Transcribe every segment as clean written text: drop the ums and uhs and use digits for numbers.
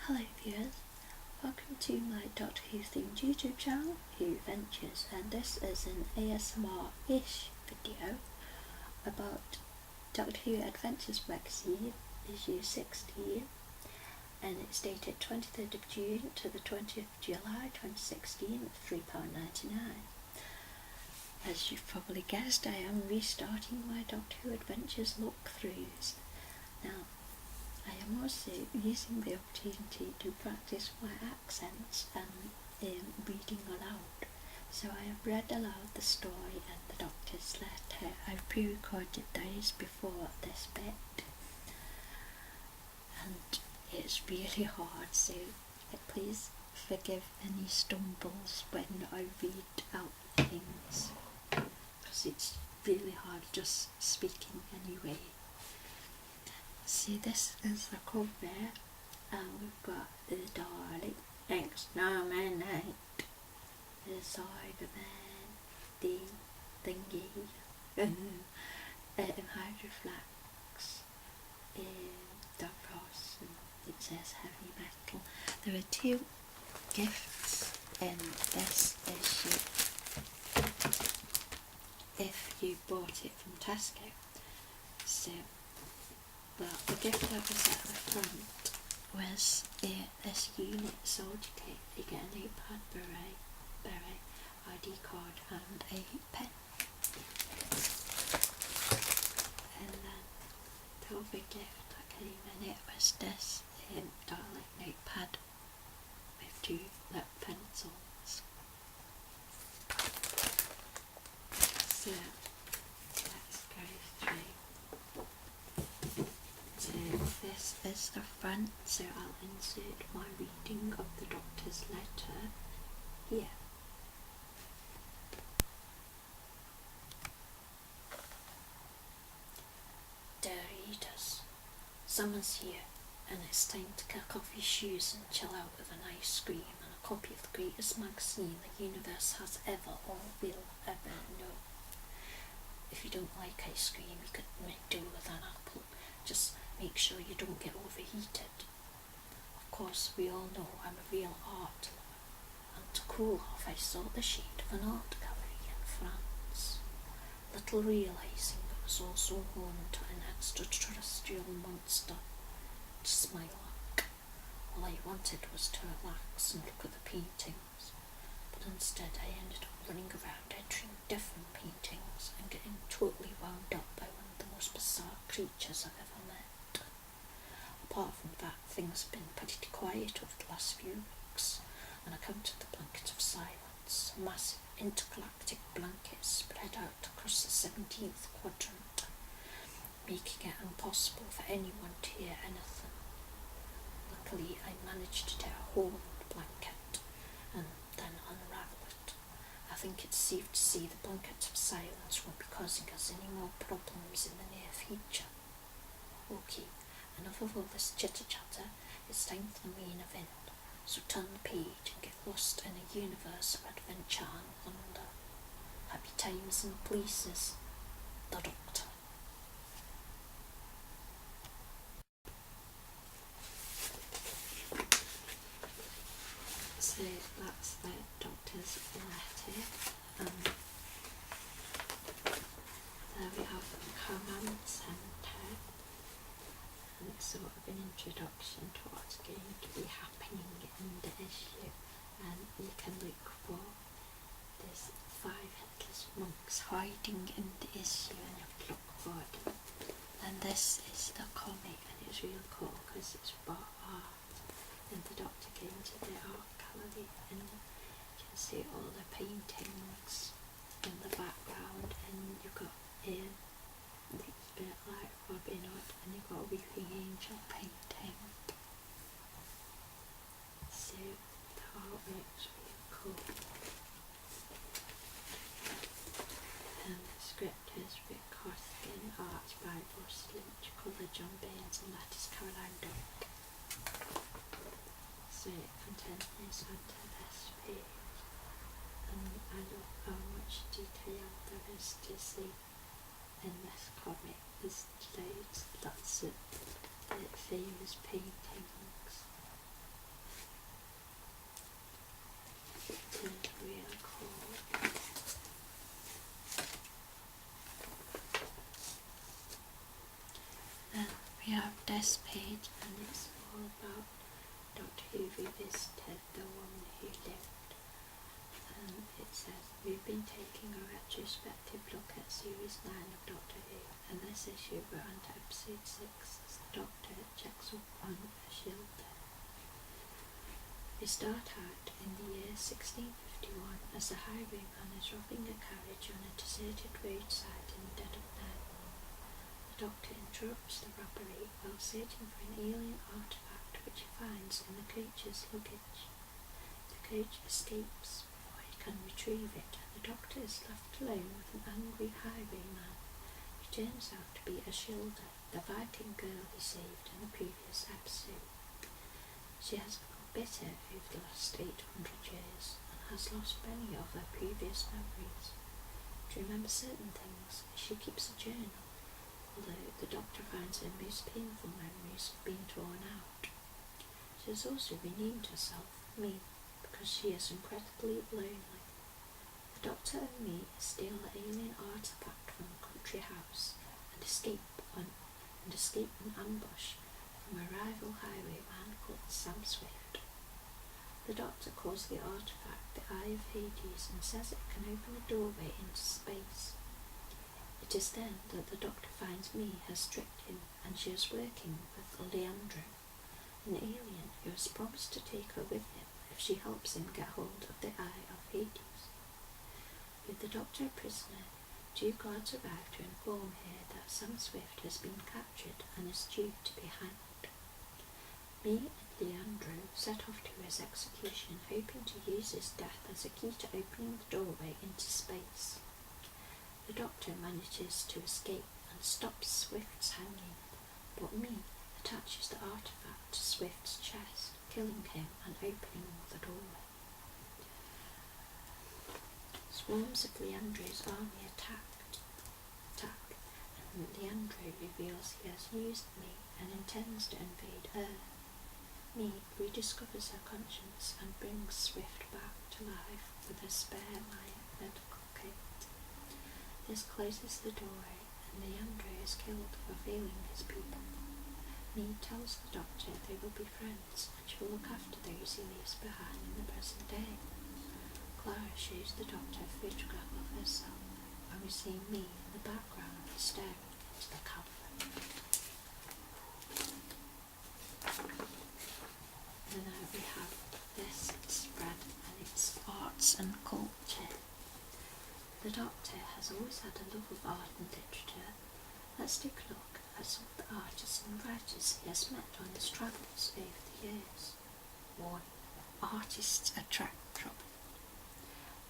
Hello viewers, welcome to my Doctor Who themed YouTube channel, Who Ventures, and this is an ASMR-ish video about Doctor Who Adventures magazine, issue 16, and it's dated 23rd of June to the 20th of July 2016 at £3.99. As you've probably guessed, I am restarting my Doctor Who Adventures look-throughs. Now, I am also using the opportunity to practice my accents and reading aloud. So I have read aloud the story and the Doctor's letter. I've pre-recorded those before this bit, and it's really hard, so please forgive any stumbles when I read out things, because it's really hard just speaking anyway. See, this is the cover, and we've got the darling exterminate, the Cyberman, the thingy, Hydroflax, Davros, and it says heavy metal. There are two gifts in this issue if you bought it from Tesco. So, well, the gift that was at the front was this unit soldier kit. You get an 8-pad beret, ID card and a pen. And then the other gift that came in it was this darling notepad with 2 lip pencils. So let's go through. So this is the front, so I'll insert my reading of the Doctor's letter here. Dear readers, summer's here, and it's time to kick off your shoes and chill out with an ice cream and a copy of the greatest magazine the universe has ever or will ever know. If you don't like ice cream, you could make do with an apple. Just make sure you don't get overheated. Of course, we all know I'm a real art lover, and to cool off I saw the shade of an art gallery in France, little realising it was also home to an extraterrestrial monster to smile at. All I wanted was to relax and look at the paintings, but instead I ended up running around entering different paintings and getting totally wound up by one of the most bizarre creatures I've ever met. Apart from that, things have been pretty quiet over the last few weeks, and I come to the blanket of silence, a massive intergalactic blanket spread out across the 17th quadrant, making it impossible for anyone to hear anything. Luckily, I managed to tear a hole in the blanket and then unravel it. I think it's safe to say the blanket of silence won't be causing us any more problems in the near future. Okay, enough of all this chitter-chatter. It's time for the main event, so turn the page and get lost in a universe of adventure and wonder. Happy times and places. The Doctor. So that's the Doctor's letter, and there we have the command centre, and it's sort of an introduction to what's going to be happening in the issue. And you can look for these 5 headless monks hiding in the issue, and you have to look for them. And this is the comic, and it's really cool because it's for art, and the Doctor came to the art gallery, and you can see all the paintings in the background, and you've got looks a bit like Robin Hood, and you've got a weeping angel painting. So the artwork's really cool. And the script is Rick Hoskins, art by Ross Lynch, colour John Baines, and letters Caroline Doak. So it continues onto this page, and I love how much detail there is to see in this comic. There's loads, lots of famous paintings we have this page, and it's all about Doctor Who revisited the woman who lived. And it says, we've been taking a retrospective look at Series 9 of Doctor Who, and this issue we're on to episode 6 as the Doctor checks up on a shelter. We start out in the year 1651 as the highwayman is robbing a carriage on a deserted roadside in the dead of night. The Doctor interrupts the robbery while searching for an alien artifact which he finds in the creature's luggage. The creature escapes before he can retrieve it, and the Doctor is left alone with an angry highwayman who turns out to be Ashilda, the Viking girl he saved in the previous episode. She has become bitter over the last 800 years and has lost many of her previous memories. To remember certain things, she keeps a journal, although the Doctor finds her most painful memories have been torn out. She has also renamed herself Me, because she is incredibly lonely. The Doctor and Me steal the alien artifact from the country house and escape an ambush from a rival highwayman called Sam Swift. The Doctor calls the artifact the Eye of Hades and says it can open a doorway into space. It is then that the Doctor finds Me has tricked him, and she is working with Leandro, an alien who has promised to take her with him if she helps him get hold of the Eye of Hades. With the Doctor a prisoner, 2 guards arrive to inform her that Sam Swift has been captured and is due to be hanged. Me and Leandro set off to his execution, hoping to use his death as a key to opening the doorway into space. The Doctor manages to escape and stops Swift's hanging, but Me attaches the artifact to Swift's chest, killing him and opening the doorway. Swarms of Leandro's army attack, and Leandro reveals he has used Me and intends to invade Earth. Me rediscovers her conscience and brings Swift back to life with a spare medical kit. This closes the doorway, and Leandro is killed for failing his people. Me tells the Doctor they will be friends, and she will look after those he leaves behind in the present day. Clara shows the Doctor a photograph of herself, and we see Me in the background staring into the camera. And now we have this spread, and it's arts and culture. The Doctor has always had a love of art and literature. Let's take a look at some of the artists and writers he has met on his travels over the years. 1. Artists attract trouble.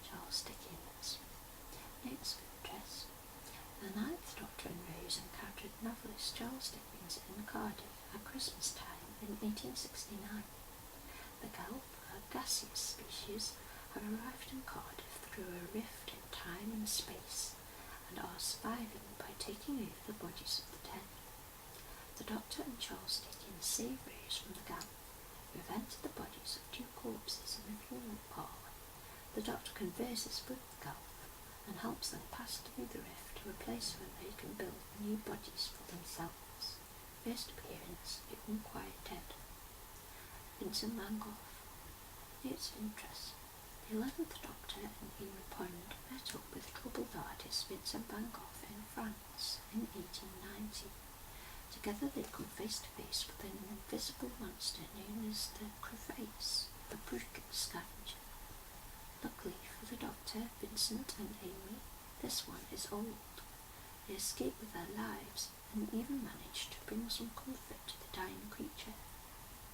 Charles Dickens. Notes of interest. The 9th Doctor and Rose encountered novelist Charles Dickens in Cardiff at Christmas time in 1869. The kelp, a gaseous species, have arrived in Cardiff through a rift in time and space, and are surviving by taking over the bodies of the dead. The Doctor and Charles Dickens save Rose from the gallop, who have entered the bodies of 2 corpses in a funeral parlour. The Doctor converses with the gallop and helps them pass through the rift to a place where they can build new bodies for themselves. First appearance, The Unquiet Dead. Vincent van Gogh. Notes of interest. The 11th Doctor and Henry Pond met up with troubled artist Vincent van Gogh in France in 1890. Together they come face to face with an invisible monster known as the Crevasse, a brutal scavenger. Luckily for the Doctor, Vincent and Amy, this one is old. They escape with their lives and even manage to bring some comfort to the dying creature.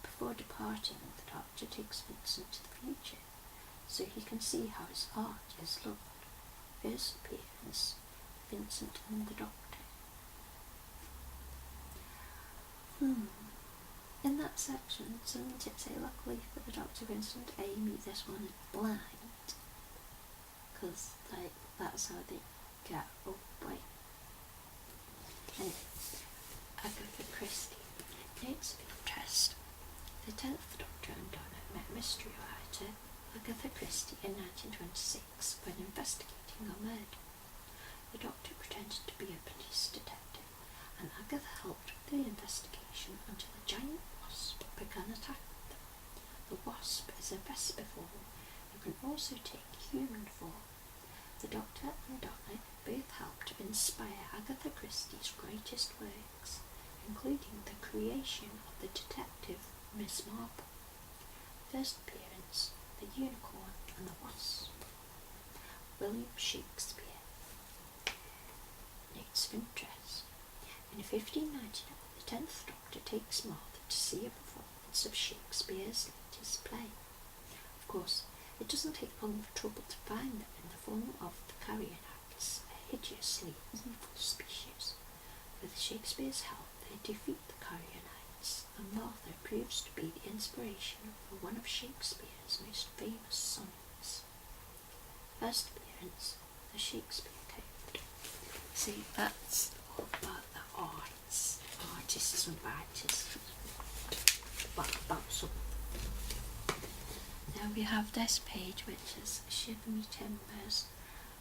Before departing, the Doctor takes Vincent to the future, so he can see how his art is loved. First appearance, Vincent and the Doctor. In that section, doesn't it say luckily for the Doctor, Vincent, Amy, this one is blind? Because, that's how they get away. Anyway, Agatha Christie. Notes of interest. The 10th Doctor and Donna met mystery writer Agatha Christie in 1926 when investigating a murder. The Doctor pretended to be a police detective, and Agatha helped with the investigation attention until a giant wasp began attacking them. The wasp is a Vesperform who can also take human form. The Doctor and Donna both helped to inspire Agatha Christie's greatest works, including the creation of the detective Miss Marple. First appearance, The Unicorn and the Wasp. William Shakespeare. Notes of interest. In 1599, the 10th Doctor takes Martha to see a performance of Shakespeare's latest play. Of course, it doesn't take long for trouble to find them in the form of the Carrionites, a hideously evil species. With Shakespeare's help, they defeat the Carrionites, and Martha proves to be the inspiration for one of Shakespeare's most famous sonnets. First appearance, the Shakespeare Code. See, that's all about the artists and writers, about some. Now we have this page, which is Shiver Me Timbers.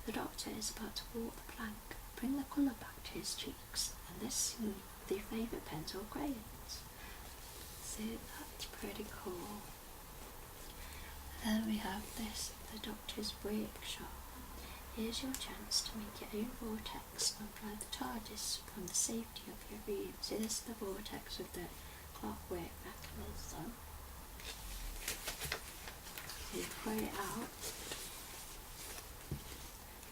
The Doctor is about to walk the plank, bring the colour back to his cheeks, and this scene with your favourite pens or crayons. So that's pretty cool. Then we have this, the Doctor's workshop. Here's your chance to make your own vortex and fly the TARDIS from the safety of your room. So this is the vortex with the clockwork mechanism. So you put it out.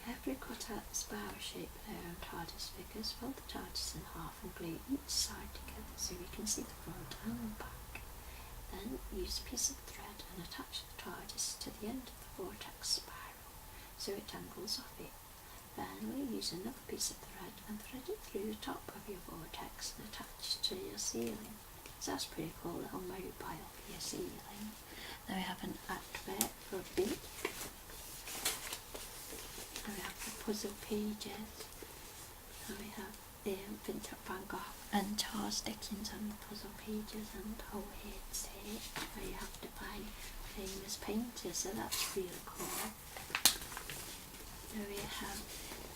Every cut-out spiral shape layer on TARDIS figures, fold the TARDIS in half and glue each side together so we can see the front and back. Then use a piece of thread and attach the TARDIS to the end of the vortex spiral so it dangles off it. Then we use another piece of thread and thread it through the top of your vortex and attach it to your ceiling. So that's pretty cool, little mobile for your ceiling. Then we have an advert for a beak. And we have the puzzle pages. And we have Vincent van Gogh and Charles Dickens on the puzzle pages, and here's it, where you have to find famous painters, so that's really cool. Then we have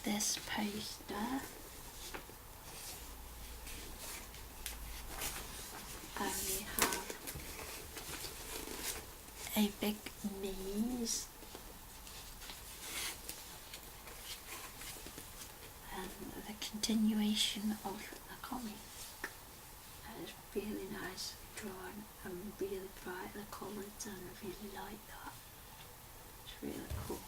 this poster. And we have a big maze. And the continuation of the comic. It's really nice drawn and really bright, the colours, and I really like that. It's really cool.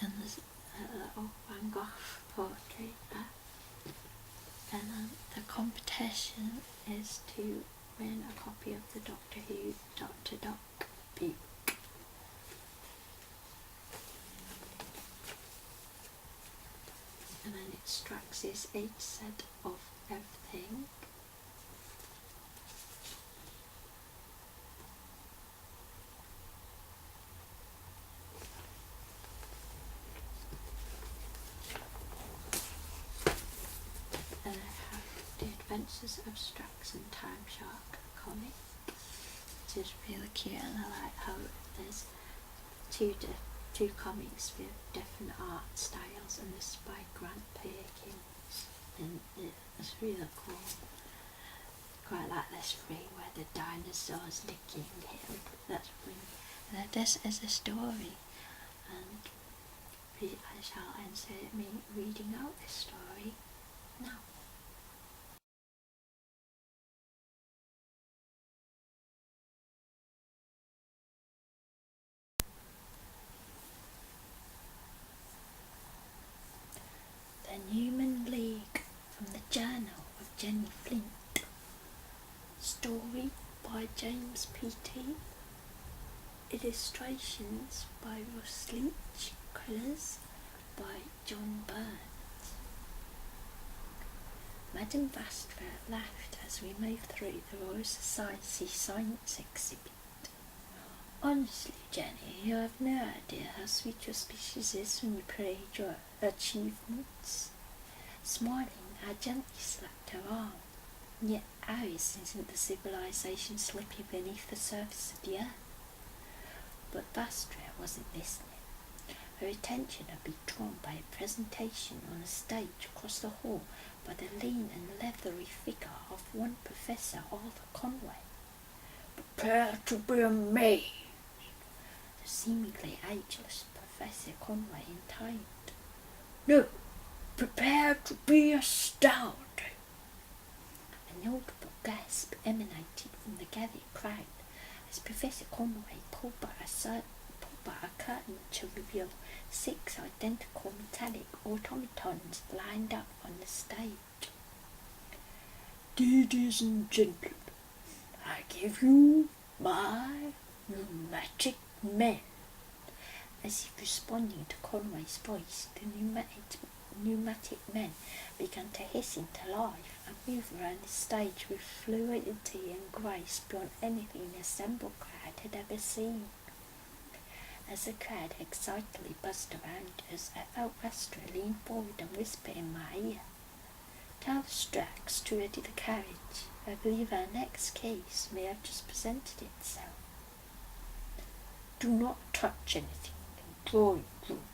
And there's a little Van Gogh portrait there. And then the competition is to win a copy of the Doctor Who Dr. Doc book. And then it extracts his 8 set of everything. And I have The Adventures of Strax and Time Shark comic, which is really cute, and I like how there's two comics with different art styles, and this is by Grant Perkins, and it's really cool. Quite like this frame where the dinosaurs licking him. That's really. And this is a story, and I shall insert me reading out this story now. The Newman League, from the Journal of Jenny Flint. Story by James P.T. Illustrations by Ross Leach. Colours by John Burns. Madame Vastra laughed as we moved through the Royal Society Science Exhibit. Honestly, Jenny, you have no idea how sweet your species is when you parade your achievements. Smiling, I gently slapped her arm. Yet ours isn't the civilization slipping beneath the surface of the earth. But Vastra wasn't listening. Her attention had been drawn by a presentation on a stage across the hall by the lean and leathery figure of one Professor Arthur Conway. "Prepare to be amazed," the seemingly ageless Professor Conway intoned. "No, prepare to be astounded." An audible gasp emanated from the gathered crowd as Professor Conway pulled back a curtain to reveal 6 identical metallic automatons lined up on the stage. "Ladies and gentlemen, I give you my pneumatic men." As if responding to Conway's voice, the pneumatic men began to hiss into life and move around the stage with fluidity and grace beyond anything the assembled crowd had ever seen. As the crowd excitedly buzzed around us, I felt Astra lean forward and whisper in my ear, "Tell Strax to ready the carriage. I believe our next case may have just presented itself." "Do not touch anything in the drawing room,"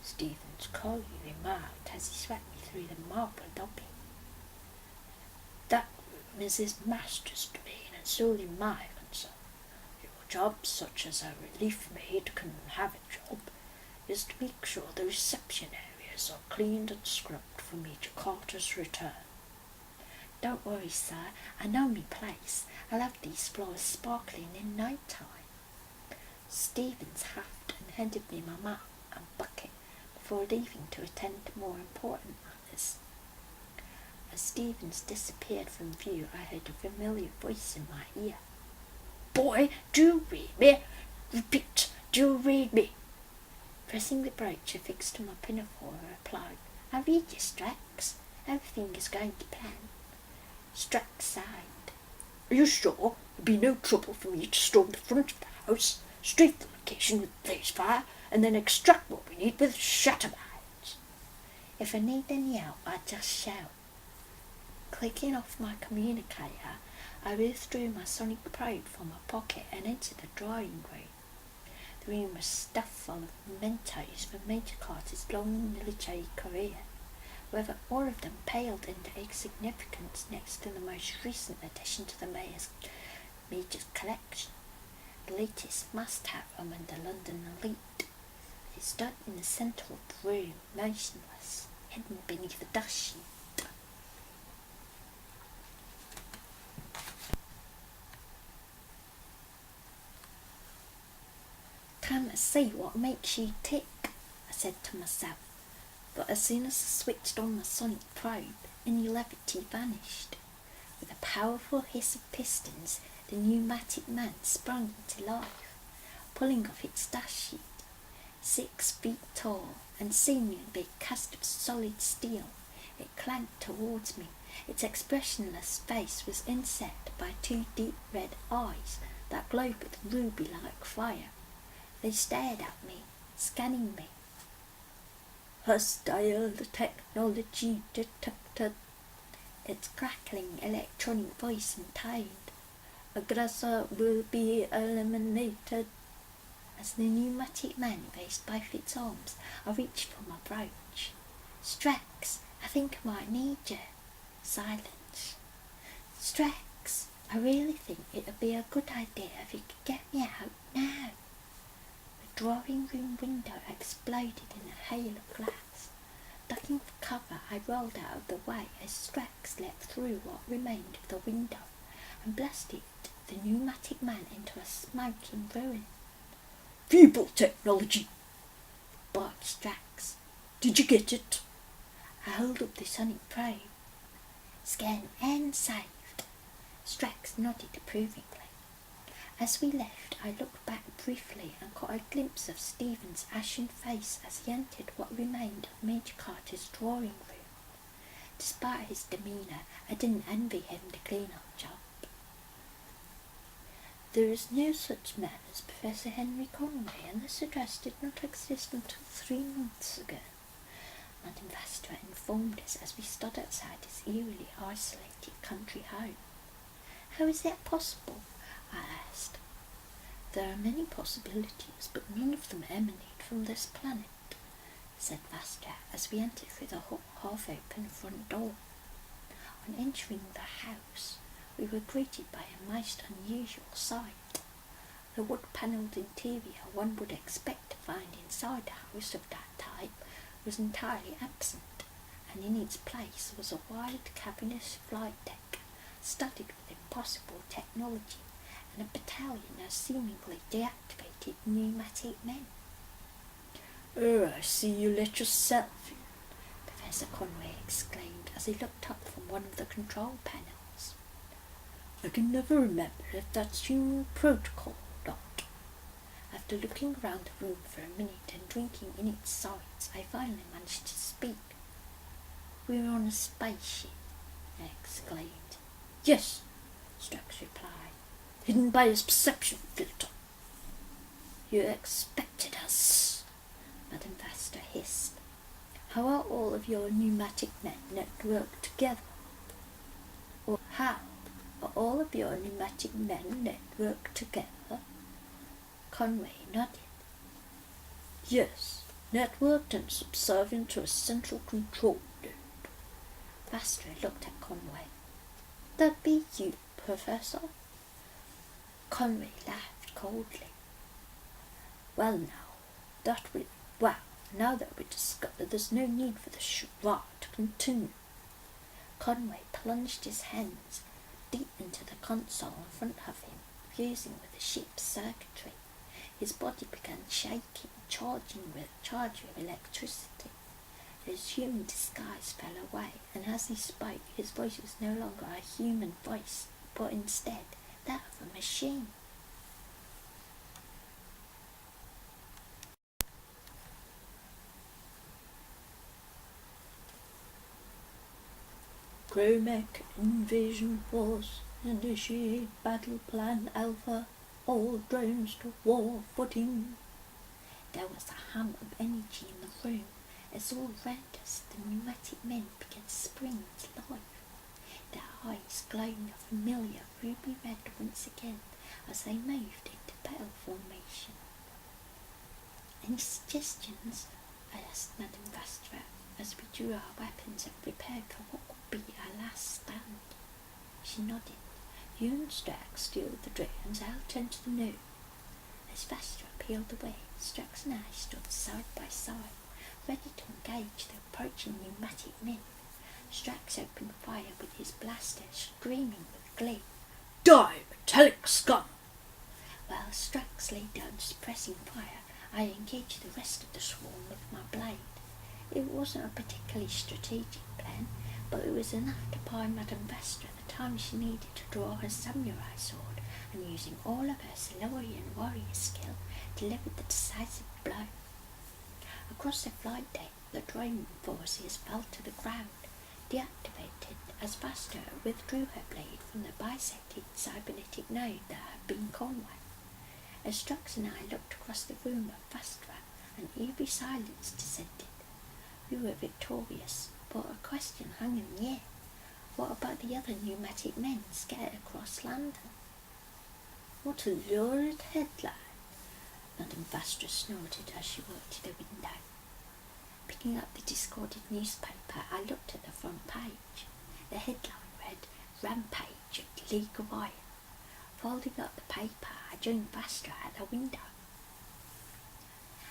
Stevens coldly remarked as he swept me through the marble lobby. "That room is his master's domain and solely my concern. Your job, such as a relief maid can have a job, is to make sure the reception areas are cleaned and scrubbed for Major Carter's return." "Don't worry, sir. I know me place. I love these floors sparkling in night time." Stevens huffed and handed me my map and bucket before leaving to attend to more important matters. As Stevens disappeared from view, I heard a familiar voice in my ear. "Boy, do you read me? Repeat, do you read me?" Pressing the brooch affixed to my pinafore, I replied, "I read you, Strax. Everything is going to plan." Strax sighed. "Are you sure it'll be no trouble for me to storm the front of the house, strafe the location with blaze fire, and then extract what we need with shattermines?" "If I need any help, I'll just shout." Clicking off my communicator, I withdrew my sonic probe from my pocket and entered the drawing room. The room was stuffed full of mementos from Major Carter's long military career, whether all of them paled into insignificance next to the most recent addition to the Major's collection, the latest must-have among the London elite. It stood in the centre of the room, motionless, hidden beneath the dust sheet. "Time to see what makes you tick," I said to myself, but as soon as I switched on my sonic probe, any levity vanished. With a powerful hiss of pistons, the pneumatic man sprung into life, pulling off its dust sheet. 6 feet tall and seemingly cast of solid steel, it clanked towards me. Its expressionless face was inset by 2 deep red eyes that glowed with ruby-like fire. They stared at me, scanning me. "Hostile technology detected," its crackling electronic voice intoned. "Aggressor will be eliminated." As the pneumatic man raised both its arms, I reached for my brooch. "Strax, I think I might need you." Silence. "Strax, I really think it would be a good idea if you could get me out now." The drawing room window exploded in a hail of glass. Ducking for cover, I rolled out of the way as Strax let through what remained of the window and blasted the pneumatic man into a smoking ruin. "Feeble technology," barked Strax. "Did you get it?" I held up the sonic probe. "Scan and saved." Strax nodded approvingly. As we left, I looked back briefly and caught a glimpse of Stephen's ashen face as he entered what remained of Major Carter's drawing room. Despite his demeanour, I didn't envy him the clean-up job. "There is no such man as Professor Henry Conway, and this address did not exist until 3 months ago," Madame Vastra informed us as we stood outside his eerily isolated country home. "How is that possible?" I asked. There are many possibilities, but none of them emanate from this planet, said Vastra as we entered through the half-open front door. On entering the house, we were greeted by a most unusual sight. The wood-panelled interior one would expect to find inside a house of that type was entirely absent, and in its place was a wide cavernous flight deck, studded with impossible technology, and a battalion of seemingly deactivated pneumatic men. "Oh, I see you let yourself in," Professor Conway exclaimed as he looked up from one of the control panels. "I can never remember if that's human protocol or not." After looking around the room for a minute and drinking in its sights, I finally managed to speak. "We're on a spaceship," I exclaimed. "Yes," Strax replied, "hidden by his perception filter." "You expected us," Madame Vastra hissed. "How are all of your pneumatic men networked together?" "Or how are all of your pneumatic men networked together?" Conway nodded. "Yes, networked and subservient to a central control node." Vastra looked at Conway. "That be you, Professor?" Conway laughed coldly. Now that we discovered there's no need for the charade to continue." Conway plunged his hands deep into the console in front of him, fusing with the ship's circuitry. His body began shaking, charged with electricity. His human disguise fell away, and as he spoke, his voice was no longer a human voice, but instead that of a machine. "Chromac invasion force, initiate battle plan Alpha, all drones to war footing." There was a hum of energy in the room as all around us the pneumatic men began to spring into life. Their eyes glowing a familiar ruby red once again as they moved into battle formation. "Any suggestions?" I asked Madame Vastra as we drew our weapons and prepared for what would be our last stand. She nodded. "You and Strax steal the drones, I'll tend to the node." As Vastra peeled away, Strax and I stood side by side, ready to engage the approaching pneumatic men. Strax opened fire with his blaster, screaming with glee. "Die, metallic scum!" While Strax lay down suppressing fire, I engaged the rest of the swarm with my blade. It wasn't a particularly strategic plan, but it was enough to buy Madame Vastra the time she needed to draw her samurai sword, and using all of her Silurian warrior skill, delivered the decisive blow. Across the flight deck, the drone forces fell to the ground, deactivated as Vastra withdrew her blade from the bisected cybernetic node that had been Conway. As Strax and I looked across the room at Vastra, an eerie silence descended. We were victorious, but a question hung in the air. What about the other pneumatic men scattered across London? "What a lurid headline," Madame Vastra snorted as she walked to the window. Picking up the discarded newspaper, I looked at the front page. The headline read, "Rampage at the League of Iron." Folding up the paper, I joined Vastra at the window.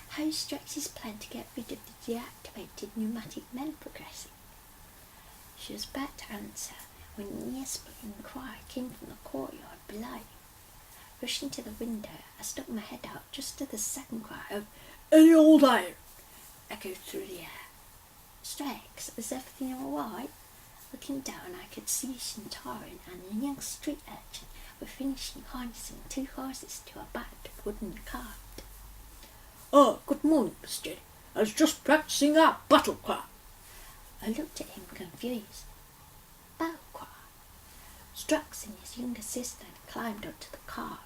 "How's Strax's plan to get rid of the deactivated pneumatic men progressing?" She was about to answer when an ear-splitting cry came from the courtyard below. Rushing to the window, I stuck my head out just as the second cry of "Any old iron!" echoed through the air. "Strax, is everything all right?" Looking down, I could see Centauran and a young street urchin were finishing harnessing 2 horses to a battered wooden cart. "Oh, good morning, Miss Jenny. I was just practicing our battle cry." I looked at him confused. "Battle cry?" Strax and his younger sister had climbed onto the car.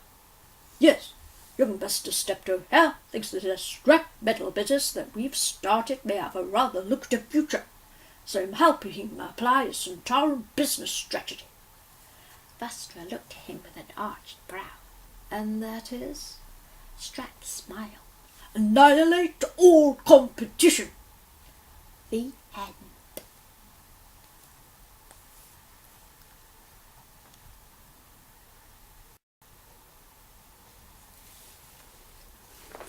"Yes, young Buster stepped over here, thinks that the scrap metal business that we've started may have a rather lucrative future, so I'm helping him apply a Centauran business strategy." Vastra looked at him with an arched brow. "And that is?" Strike smile. Annihilate all competition. The end.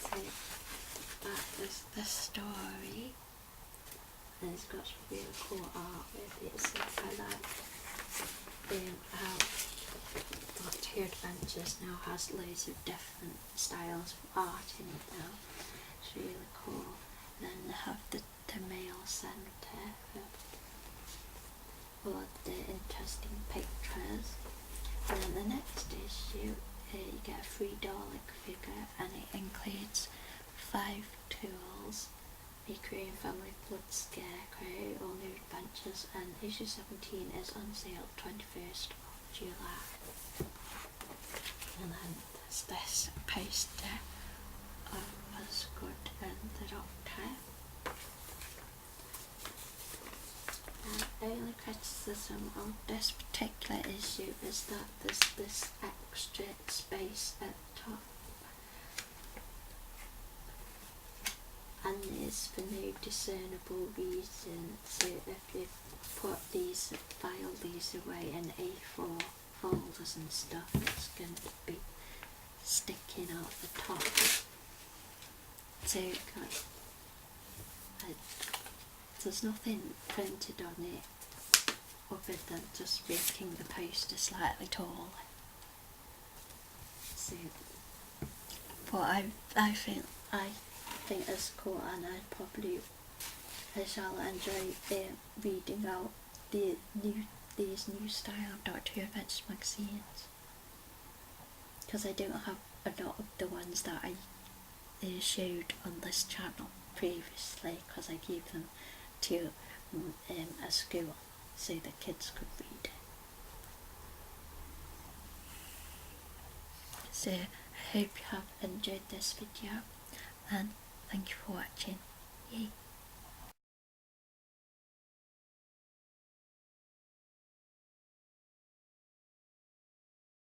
So that is the story. And it's got some really cool art with it. So I like how Doctor Adventures now has loads of different styles of art in it now. It's really cool. And then they have the mail centre for all the interesting pictures. And then the next issue, you get a $3 figure, and it includes 5 tools. A Korean Family Blood Scarecrow, All New Adventures, and issue 17 is on sale 21st of July. And then there's this poster of Osgood and the Doctor. The only criticism of this particular issue is that there's this extra space at the top. And it's for no discernible reason, so if you file these away in A4 folders and stuff, it's going to be sticking out the top. So there's nothing printed on it other than just making the poster slightly taller. So, but I think it's cool, and I shall enjoy reading out these new style Doctor Who Adventures magazines, because I don't have a lot of the ones that I showed on this channel previously, because I gave them to a school so the kids could read it. So I hope you have enjoyed this video, and thank you for watching. Yay!